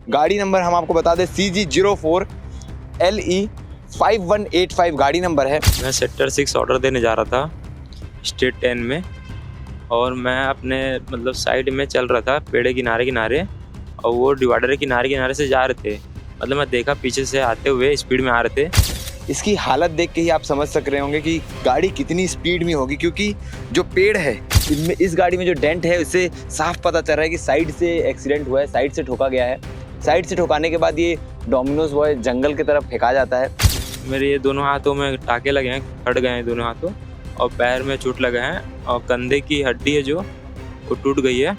गाड़ी नंबर हम आपको बता दें CG04LE5185 गाड़ी नंबर है। मैं सेक्टर 6 ऑर्डर देने जा रहा था स्टेट 10 में, और मैं अपने मतलब साइड में चल रहा था पेड़ किनारे और वो डिवाइडर किनारे से जा रहे थे। मतलब मैं देखा पीछे से आते हुए स्पीड में आ रहे थे। इसकी हालत देख के ही आप समझ सक रहे होंगे कि गाड़ी कितनी स्पीड में होगी, क्योंकि जो पेड़ है इनमें, इस गाड़ी में जो डेंट है उससे साफ पता चल रहा है कि साइड से एक्सीडेंट हुआ है, साइड से ठोका गया है। साइड से ठोकाने के बाद ये डोमिनोज बॉय जंगल की तरफ फेंका जाता है। मेरे ये दोनों हाथों में टाके लगे हैं, फट गए हैं दोनों हाथों, और पैर में चोट लगा है, और कंधे की हड्डी है जो वो टूट गई है।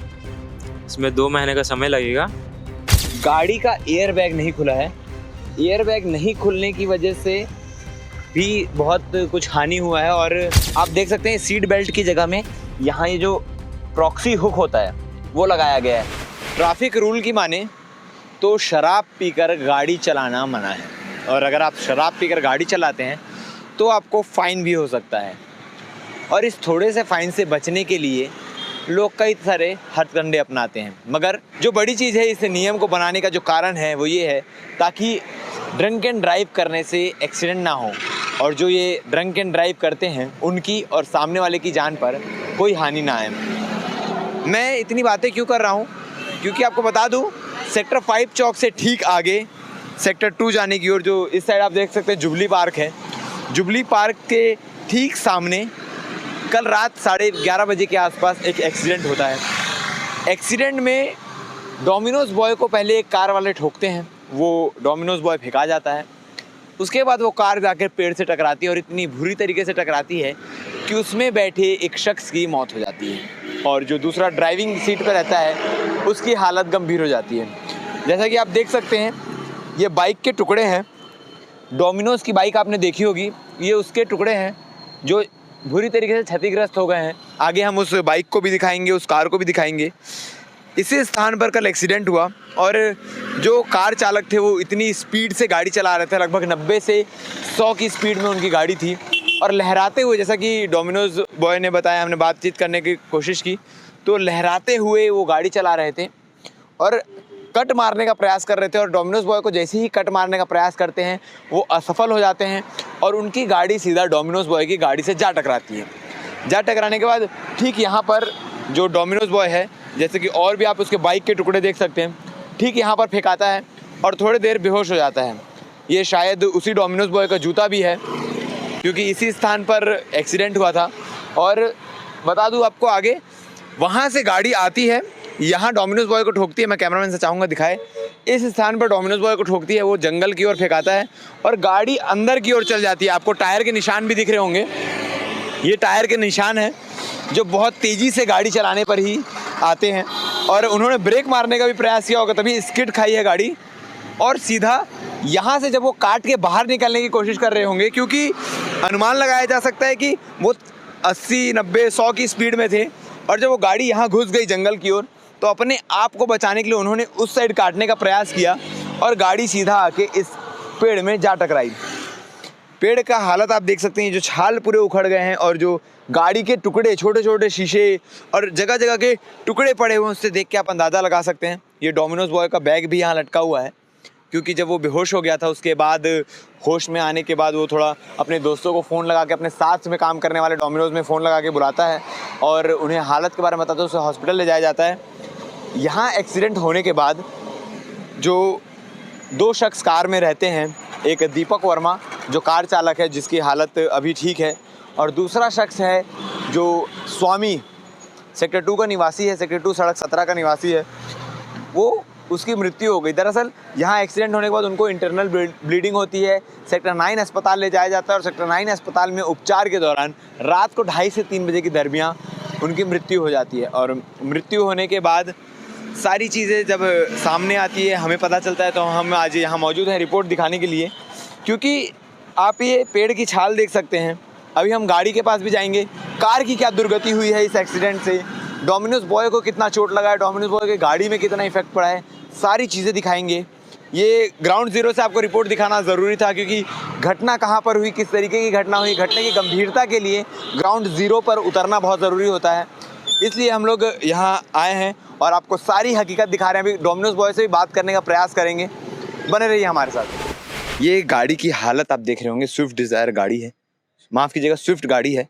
इसमें 2 महीने का समय लगेगा। गाड़ी का एयर बैग नहीं खुला है। एयर बैग नहीं खुलने की वजह से भी बहुत कुछ हानि हुआ है। और आप देख सकते हैं सीट बेल्ट की जगह में यहाँ ये जो प्रॉक्सी हुक होता है वो लगाया गया है। ट्रैफिक रूल की माने तो शराब पीकर गाड़ी चलाना मना है, और अगर आप शराब पीकर गाड़ी चलाते हैं तो आपको फ़ाइन भी हो सकता है। और इस थोड़े से फ़ाइन से बचने के लिए लोग कई सारे हथकंडे अपनाते हैं, मगर जो बड़ी चीज़ है इस नियम को बनाने का जो कारण है वो ये है ताकि ड्रंक एंड ड्राइव करने से एक्सीडेंट ना हो, और जो ये ड्रंक एंड ड्राइव करते हैं उनकी और सामने वाले की जान पर कोई हानि ना आए। मैं इतनी बातें क्यों कर रहा हूँ, क्योंकि आपको बता दूँ सेक्टर 5 चौक से ठीक आगे सेक्टर 2 जाने की ओर, जो इस साइड आप देख सकते हैं जुबली पार्क है, जुबली पार्क के ठीक सामने कल रात 11:30 बजे के आसपास एक एक्सीडेंट होता है। एक्सीडेंट में डोमिनोज बॉय को पहले एक कार वाले ठोकते हैं, वो डोमिनोज बॉय फेंका जाता है। उसके बाद वो कार जाकर पेड़ से टकराती है, और इतनी बुरी तरीके से टकराती है कि उसमें बैठे एक शख्स की मौत हो जाती है, और जो दूसरा ड्राइविंग सीट पर रहता है उसकी हालत गंभीर हो जाती है। जैसा कि आप देख सकते हैं ये बाइक के टुकड़े हैं। डोमिनोज की बाइक आपने देखी होगी, ये उसके टुकड़े हैं जो बुरी तरीके से क्षतिग्रस्त हो गए हैं। आगे हम उस बाइक को भी दिखाएंगे, उस कार को भी दिखाएंगे। इसी स्थान पर कल एक्सीडेंट हुआ, और जो कार चालक थे वो इतनी स्पीड से गाड़ी चला रहे थे, लगभग 90 से 100 की स्पीड में उनकी गाड़ी थी, और लहराते हुए, जैसा कि डोमिनोज बॉय ने बताया, हमने बातचीत करने की कोशिश की तो लहराते हुए वो गाड़ी चला रहे थे और कट मारने का प्रयास कर रहे थे। और डोमिनोज बॉय को जैसे ही कट मारने का प्रयास करते हैं वो असफल हो जाते हैं, और उनकी गाड़ी सीधा डोमिनोज बॉय की गाड़ी से जा टकराती है। जा टकराने के बाद ठीक यहाँ पर जो डोमिनोज बॉय है, जैसे कि और भी आप उसके बाइक के टुकड़े देख सकते हैं, ठीक यहाँ पर फेंकाता है और थोड़ी देर बेहोश हो जाता है। ये शायद उसी डोमिनोज बॉय का जूता भी है, क्योंकि इसी स्थान पर एक्सीडेंट हुआ था। और बता दूँ आपको आगे, वहाँ से गाड़ी आती है, यहाँ डोमिनोज बॉय को ठोकती है। मैं कैमरामैन से चाहूँगा दिखाए, इस स्थान पर डोमिनोज बॉय को ठोकती है, वो जंगल की ओर फेंकाता है और गाड़ी अंदर की ओर चल जाती है। आपको टायर के निशान भी दिख रहे होंगे, ये टायर के निशान हैं जो बहुत तेज़ी से गाड़ी चलाने पर ही आते हैं। और उन्होंने ब्रेक मारने का भी प्रयास किया होगा, तभी स्किड खाई है गाड़ी, और सीधा यहाँ से जब वो काट के बाहर निकलने की कोशिश कर रहे होंगे, क्योंकि अनुमान लगाया जा सकता है कि वो 80, 90, 100 की स्पीड में थे, और जब वो गाड़ी यहाँ घुस गई जंगल की ओर तो अपने आप को बचाने के लिए उन्होंने उस साइड काटने का प्रयास किया, और गाड़ी सीधा आके इस पेड़ में जा टकराई। पेड़ का हालत आप देख सकते हैं, जो छाल पूरे उखड़ गए हैं, और जो गाड़ी के टुकड़े, छोटे छोटे शीशे और जगह जगह के टुकड़े पड़े हुए हैं, उससे देख के आप अंदाज़ा लगा सकते हैं। ये डोमिनोज बॉय का बैग भी यहाँ लटका हुआ है, क्योंकि जब वो बेहोश हो गया था उसके बाद होश में आने के बाद वो थोड़ा अपने दोस्तों को फ़ोन लगा के, अपने साथ में काम करने वाले डोमिनोज में फ़ोन लगा के बुलाता है और उन्हें हालत के बारे में बताता है, उसे हॉस्पिटल ले जाया जाता है। यहाँ एक्सीडेंट होने के बाद जो 2 शख्स कार में रहते हैं, एक दीपक वर्मा जो कार चालक है जिसकी हालत अभी ठीक है, और दूसरा शख्स है जो स्वामी सेक्टर 2 का निवासी है, सेक्टर 2 सड़क 17 का निवासी है, वो उसकी मृत्यु हो गई। दरअसल यहाँ एक्सीडेंट होने के बाद उनको इंटरनल ब्लीडिंग होती है, सेक्टर 9 अस्पताल ले जाया जाता है, और सेक्टर 9 अस्पताल में उपचार के दौरान रात को 2:30 से 3 बजे के दरमियान उनकी मृत्यु हो जाती है। और मृत्यु होने के बाद सारी चीज़ें जब सामने आती है, हमें पता चलता है, तो हम आज यहाँ मौजूद हैं रिपोर्ट दिखाने के लिए, क्योंकि आप ये पेड़ की छाल देख सकते हैं। अभी हम गाड़ी के पास भी जाएंगे, कार की क्या दुर्गति हुई है इस एक्सीडेंट से, डोमिनोज बॉय को कितना चोट लगा है, डोमिनोज बॉय के गाड़ी में कितना इफेक्ट पड़ा है, सारी चीज़ें दिखाएंगे। ये ग्राउंड ज़ीरो से आपको रिपोर्ट दिखाना ज़रूरी था, क्योंकि घटना कहाँ पर हुई, किस तरीके की घटना हुई, घटने की गंभीरता के लिए ग्राउंड ज़ीरो पर उतरना बहुत ज़रूरी होता है। इसलिए हम लोग यहाँ आए हैं और आपको सारी हकीकत दिखा रहे हैं। अभी डोमिनोज बॉय से भी बात करने का प्रयास करेंगे, बने रहिए हमारे साथ। ये गाड़ी की हालत आप देख रहे होंगे, स्विफ्ट डिज़ायर गाड़ी है, माफ़ कीजिएगा स्विफ्ट गाड़ी है।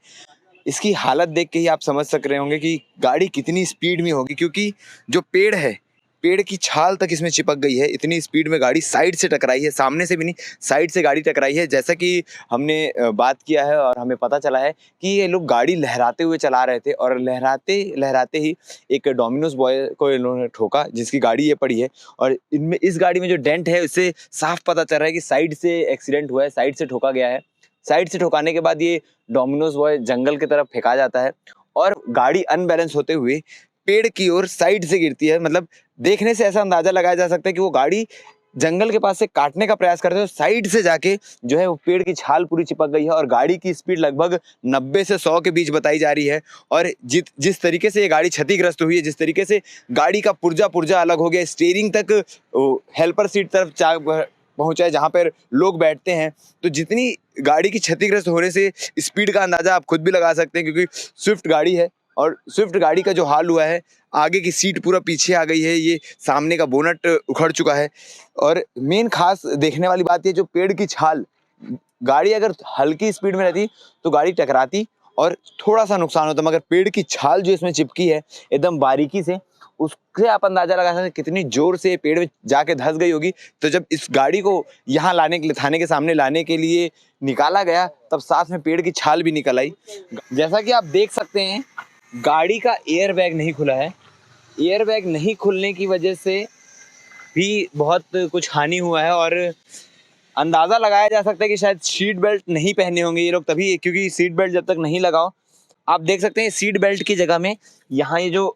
इसकी हालत देख के ही आप समझ सक रहे होंगे कि गाड़ी कितनी स्पीड में होगी, क्योंकि जो पेड़ है, पेड़ की छाल तक इसमें चिपक गई है। इतनी स्पीड में गाड़ी साइड से टकराई है, सामने से भी नहीं, साइड से गाड़ी टकराई है। जैसा कि हमने बात किया है और हमें पता चला है कि ये लोग गाड़ी लहराते हुए चला रहे थे और लहराते लहराते ही एक डोमिनोज बॉय को इन्होंने ठोका, जिसकी गाड़ी ये पड़ी है। और इनमें इस गाड़ी में जो डेंट है उससे साफ पता चल रहा है कि साइड से एक्सीडेंट हुआ है, साइड से ठोका गया है। साइड से ठोकाने के बाद ये डोमिनोज बॉय जंगल की तरफ फेंका जाता है और गाड़ी अनबैलेंस होते हुए पेड़ की ओर साइड से गिरती है। मतलब देखने से ऐसा अंदाजा लगाया जा सकता है कि वो गाड़ी जंगल के पास से काटने का प्रयास करते हैं, साइड से जाके जो है वो पेड़ की छाल पूरी चिपक गई है और गाड़ी की स्पीड लगभग 90 से 100 के बीच बताई जा रही है। और जिस तरीके से ये गाड़ी क्षतिग्रस्त हुई है, जिस तरीके से गाड़ी का पुर्जा अलग हो गया, स्टीयरिंग तक हेल्पर सीट तरफ पहुंचा है जहां पर लोग बैठते हैं, तो जितनी गाड़ी की क्षतिग्रस्त होने से स्पीड का अंदाजा आप खुद भी लगा सकते हैं, क्योंकि स्विफ्ट गाड़ी है। और स्विफ्ट गाड़ी का जो हाल हुआ है, आगे की सीट पूरा पीछे आ गई है, ये सामने का बोनट उखड़ चुका है। और मेन खास देखने वाली बात ये, जो पेड़ की छाल, गाड़ी अगर हल्की स्पीड में रहती तो गाड़ी टकराती और थोड़ा सा नुकसान होता, मगर पेड़ की छाल जो इसमें चिपकी है एकदम बारीकी से, उससे आप अंदाजा लगा सकते हैं कितनी जोर से पेड़ में जाके धंस गई होगी। तो जब इस गाड़ी को यहाँ लाने के लिए, थाने के सामने लाने के लिए निकाला गया, तब साथ में पेड़ की छाल भी निकल आई। जैसा कि आप देख सकते हैं, गाड़ी का एयर बैग नहीं खुला है। एयर बैग नहीं खुलने की वजह से भी बहुत कुछ हानि हुआ है और अंदाज़ा लगाया जा सकता है कि शायद सीट बेल्ट नहीं पहने होंगे ये लोग तभी, क्योंकि सीट बेल्ट जब तक नहीं लगाओ, आप देख सकते हैं सीट बेल्ट की जगह में यहाँ ये जो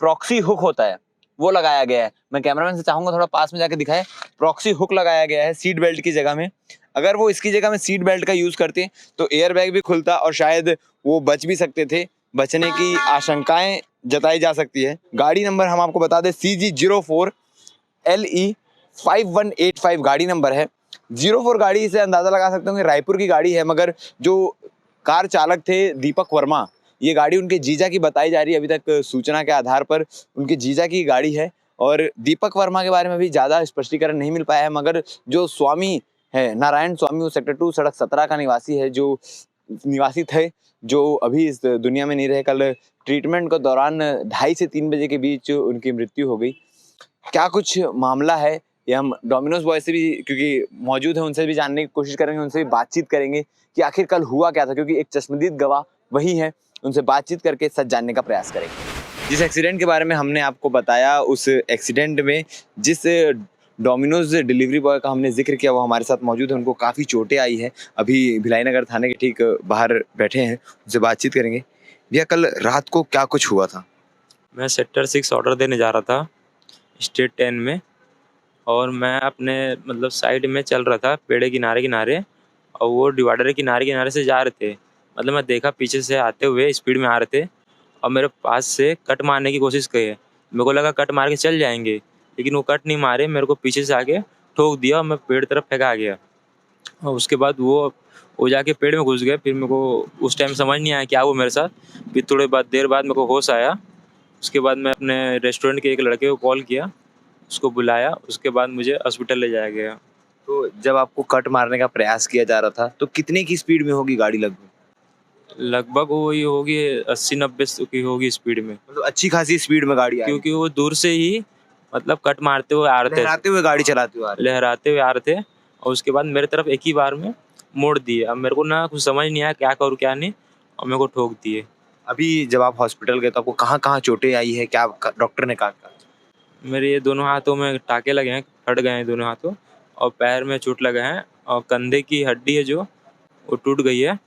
प्रॉक्सी हुक होता है वो लगाया गया है। मैं कैमरामैन से चाहूँगा थोड़ा पास में जाके दिखाएं, प्रॉक्सी हुक लगाया गया है सीट बेल्ट की जगह में। अगर वो इसकी जगह में सीट बेल्ट का यूज़ करते तो एयर बैग भी खुलता और शायद वो बच भी सकते थे, बचने की आशंकाएं जताई जा सकती है। गाड़ी नंबर हम आपको बता दें, CG04LE5185 गाड़ी नंबर है। 04 गाड़ी से अंदाज़ा लगा सकते हो कि रायपुर की गाड़ी है, मगर जो कार चालक थे दीपक वर्मा, ये गाड़ी उनके जीजा की बताई जा रही है। अभी तक सूचना के आधार पर उनके जीजा की गाड़ी है और दीपक वर्मा के बारे में भी ज़्यादा स्पष्टीकरण नहीं मिल पाया है, मगर जो स्वामी है, नारायण स्वामी, वो सेक्टर 2 सड़क 17 का निवासी है, जो निवासी थे, जो अभी इस दुनिया में नहीं रहे। कल ट्रीटमेंट के दौरान 2:30 से 3 बजे के बीच उनकी मृत्यु हो गई। क्या कुछ मामला है ये हम डोमिनोज बॉय से भी, क्योंकि मौजूद है, उनसे भी जानने की कोशिश करेंगे, उनसे भी बातचीत करेंगे कि आखिर कल हुआ क्या था, क्योंकि एक चश्मदीद गवाह वही है। उनसे बातचीत करके सच जानने का प्रयास करेंगे। जिस एक्सीडेंट के बारे में हमने आपको बताया, उस एक्सीडेंट में जिस डोमिनोज डिलीवरी बॉय का हमने जिक्र किया, वो हमारे साथ मौजूद है। उनको काफ़ी चोटें आई है, अभी भिलाई नगर थाने के ठीक बाहर बैठे हैं, उनसे बातचीत करेंगे। भैया, कल रात को क्या कुछ हुआ था? मैं सेक्टर 6 ऑर्डर देने जा रहा था स्टेट 10 में, और मैं अपने मतलब साइड में चल रहा था पेड़ किनारे किनारे, और वो डिवाइडर के किनारे किनारे से जा रहे थे। मतलब मैं देखा पीछे से आते हुए स्पीड में आ रहे थे और मेरे पास से कट मारने की कोशिश की है। मेरे को लगा कट मार के चल जाएंगे, लेकिन वो कट नहीं मारे, मेरे को पीछे से आके ठोक दिया और मैं पेड़ तरफ फेंका गया। और उसके बाद वो जाके पेड़ में घुस गए। फिर मेरे को उस टाइम समझ नहीं आया क्या हुआ मेरे साथ। फिर थोड़ी देर बाद मेरे को होश आया। उसके बाद मैं अपने रेस्टोरेंट के एक लड़के को कॉल किया, उसको बुलाया, उसके बाद मुझे हॉस्पिटल ले जाया गया। तो जब आपको कट मारने का प्रयास किया जा रहा था तो कितने की स्पीड में होगी गाड़ी? लगभग वही होगी 80-90 की होगी स्पीड में। मतलब अच्छी खासी स्पीड में गाड़ी आई, क्योंकि वो दूर से ही मतलब कट मारते हुए आ रहे थे, लहराते हुए गाड़ी चलाते हुए आ रहे लहराते हुए आ रहे थे। और उसके बाद मेरे तरफ एक ही बार में मोड़ दिए। अब मेरे को ना कुछ समझ नहीं आया क्या करूँ क्या नहीं, और मेरे को ठोक दिए। अभी जब आप हॉस्पिटल गए तो आपको कहाँ कहाँ चोटें आई है, क्या डॉक्टर ने कहा? मेरे ये दोनों हाथों में टाके लगे हैं, फट गए हैं दोनों हाथों, और पैर में चोट लगा है, और कंधे की हड्डी है जो वो टूट गई है।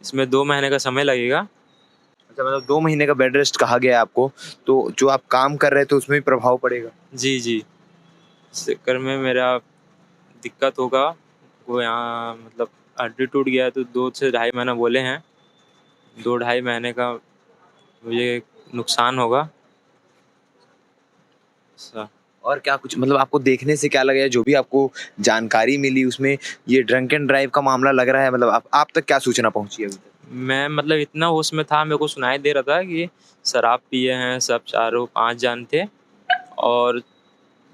इसमें 2 महीने का समय लगेगा। अच्छा, मतलब 2 महीने का बेड रेस्ट कहा गया है आपको, तो जो आप काम कर रहे थे उसमें भी प्रभाव पड़ेगा? जी, इस चक्कर में मेरा दिक्कत होगा। वो यहाँ मतलब हड्डी टूट गया है, तो 2 से ढाई महीना बोले हैं, 2-2.5 महीने का मुझे नुकसान होगा। और क्या कुछ, मतलब आपको देखने से क्या लगा, जो भी आपको जानकारी मिली उसमें ये ड्रंक एंड ड्राइव का मामला लग रहा है? मतलब आप तक क्या सूचना पहुंची है अभी तक? मैं मतलब इतना होश में था, मेरे को सुनाई दे रहा था कि शराब पिए हैं सब, चारों 5 जन थे। और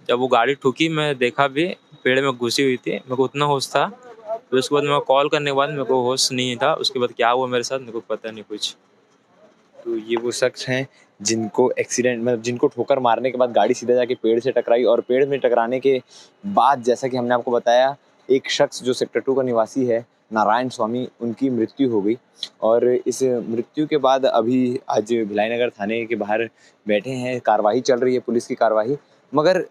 जब वो गाड़ी ठुकी मैं देखा भी पेड़ में घुसी हुई थी, मेरे को उतना होश था। फिर उसके बाद मैं कॉल करने के बाद मेरे को होश नहीं था, उसके बाद क्या हुआ मेरे साथ मेरे को पता नहीं कुछ। तो ये वो शख्स हैं जिनको एक्सीडेंट मतलब जिनको ठोकर मारने के बाद गाड़ी सीधा जाके पेड़ से टकराई, और पेड़ में टकराने के बाद जैसा कि हमने आपको बताया, एक शख्स जो सेक्टर 2 का निवासी है, नारायण स्वामी, उनकी मृत्यु हो गई। और इस मृत्यु के बाद अभी आज भिलाई नगर थाने के बाहर बैठे हैं, कार्रवाई चल रही है, पुलिस की कार्रवाई। मगर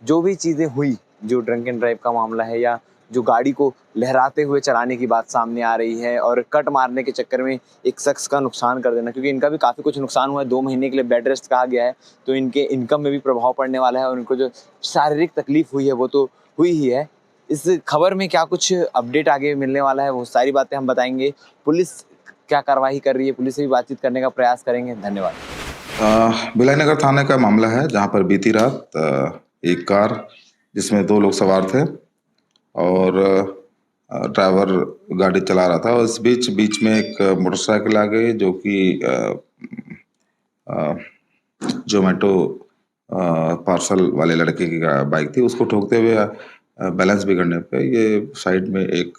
जो भी चीज़ें हुई, जो ड्रंक एंड ड्राइव का मामला है, या जो गाड़ी को लहराते हुए चलाने की बात सामने आ रही है, और कट मारने के चक्कर में एक शख्स का नुकसान कर देना, क्योंकि इनका भी काफ़ी कुछ नुकसान हुआ है, 2 महीने के लिए बेड रेस्ट कहा गया है, तो इनके इनकम में भी प्रभाव पड़ने वाला है, और उनको जो शारीरिक तकलीफ हुई है वो तो हुई ही है। इस खबर में क्या कुछ अपडेट आगे मिलने वाला है, वो सारी बातें हम बताएंगे। पुलिस क्या कार्रवाई कर रही है, पुलिस से भी बातचीत करने का प्रयास करेंगे। धन्यवाद। भिलाई नगर थाने का मामला है, जहां पर बीती रात एक कार जिसमें 2 लोग सवार थे और ड्राइवर गाड़ी चला रहा था, और इस बीच में एक मोटरसाइकिल आ गई जो कि जोमेटो पार्सल वाले लड़के की बाइक थी। उसको ठोकते हुए बैलेंस बिगड़ने पे ये साइड में एक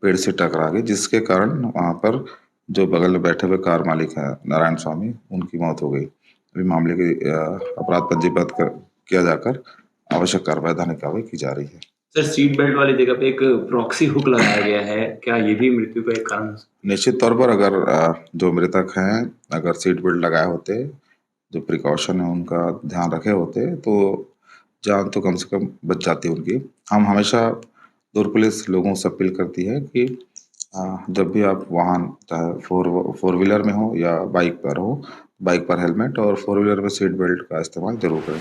पेड़ से टकरा गई, जिसके कारण वहां पर जो बगल में बैठे हुए कार मालिक हैं नारायण स्वामी, उनकी मौत हो गई। अभी मामले की अपराध पंजीबद्ध किया जाकर आवश्यक वैधानिक कार्रवाई की जा रही है। सर, सीट बेल्ट वाली जगह पे एक प्रॉक्सी हुक लगाया गया है, क्या ये भी मृत्यु का एक कारण? निश्चित तौर पर अगर जो मृतक हैं अगर सीट बेल्ट लगाए होते, जो प्रिकॉशन है उनका ध्यान रखे होते, तो जान तो कम से कम बच जाती उनकी। हम हमेशा दुर्ग पुलिस लोगों से अपील करती है कि जब भी आप वाहन चाहे फोर व्हीलर में हो या बाइक पर हो, बाइक पर हेलमेट और 4 व्हीलर में सीट बेल्ट का इस्तेमाल जरूर करें।